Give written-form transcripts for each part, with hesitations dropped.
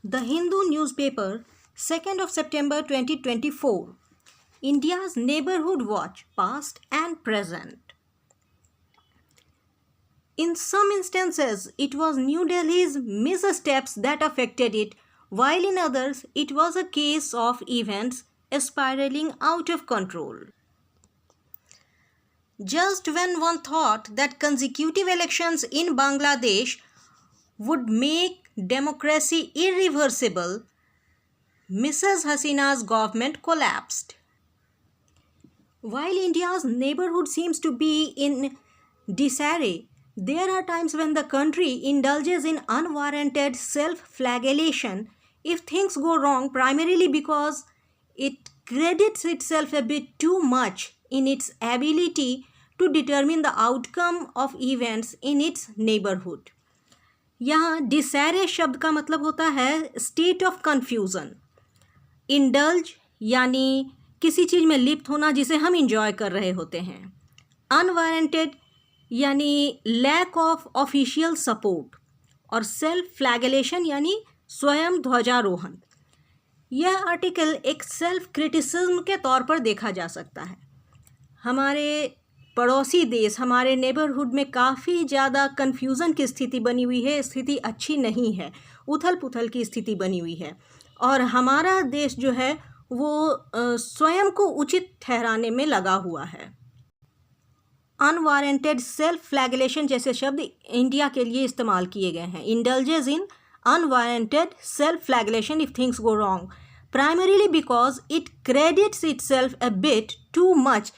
The Hindu newspaper, 2nd of September 2024, India's Neighborhood Watch, Past and Present. In some instances, it was New Delhi's missteps that affected it, while in others, it was a case of events spiraling out of control. Just when one thought that consecutive elections in Bangladesh would make democracy irreversible, Mrs. Hasina's government collapsed. While India's neighborhood seems to be in disarray, there are times when the country indulges in unwarranted self-flagellation if things go wrong, primarily because it credits itself a bit too much in its ability to determine the outcome of events in its neighborhood. यहाँ डिसैरे शब्द का मतलब होता है state of confusion. Indulge यानी किसी चीज़ में लिप्त होना जिसे हम इंजॉय कर रहे होते हैं. अनवारंटेड यानी लैक ऑफ ऑफिशियल सपोर्ट. और सेल्फ फ्लैगेलेशन यानी स्वयं ध्वजारोहण. यह आर्टिकल एक सेल्फ क्रिटिसिज्म के तौर पर देखा जा सकता है. हमारे पड़ोसी देश, हमारे नेबरहुड में काफ़ी ज़्यादा कन्फ्यूज़न की स्थिति बनी हुई है. स्थिति अच्छी नहीं है, उथल पुथल की स्थिति बनी हुई है. और हमारा देश जो है वो स्वयं को उचित ठहराने में लगा हुआ है. अनवारंटेड सेल्फ फ्लैगेलेशन जैसे शब्द इंडिया के लिए इस्तेमाल किए गए हैं. Indulges in unwarranted self-flagellation if things go wrong, primarily because it credits itself a bit too much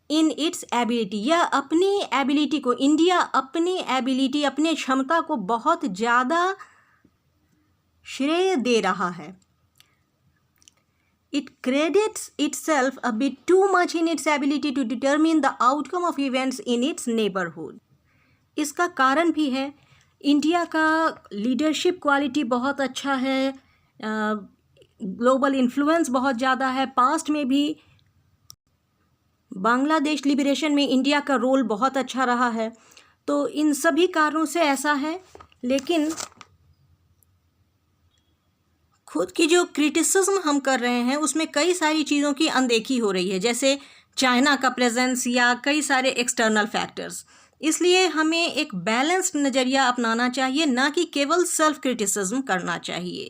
in its ability. यह अपनी एबिलिटी को, इंडिया अपनी एबिलिटी, अपने क्षमता को बहुत ज़्यादा श्रेय दे रहा है. It credits itself a bit too much in its ability to determine the outcome of events in its neighborhood. इसका कारण भी है, इंडिया का लीडरशिप क्वालिटी बहुत अच्छा है, ग्लोबल इन्फ्लुएंस बहुत ज़्यादा है. पास्ट में भी बांग्लादेश लिबरेशन में इंडिया का रोल बहुत अच्छा रहा है. तो इन सभी कारणों से ऐसा है. लेकिन खुद की जो क्रिटिसिज्म हम कर रहे हैं उसमें कई सारी चीज़ों की अनदेखी हो रही है, जैसे चाइना का प्रेजेंस या कई सारे एक्सटर्नल फैक्टर्स. इसलिए हमें एक बैलेंस्ड नज़रिया अपनाना चाहिए, ना कि केवल सेल्फ क्रिटिसिज्म करना चाहिए.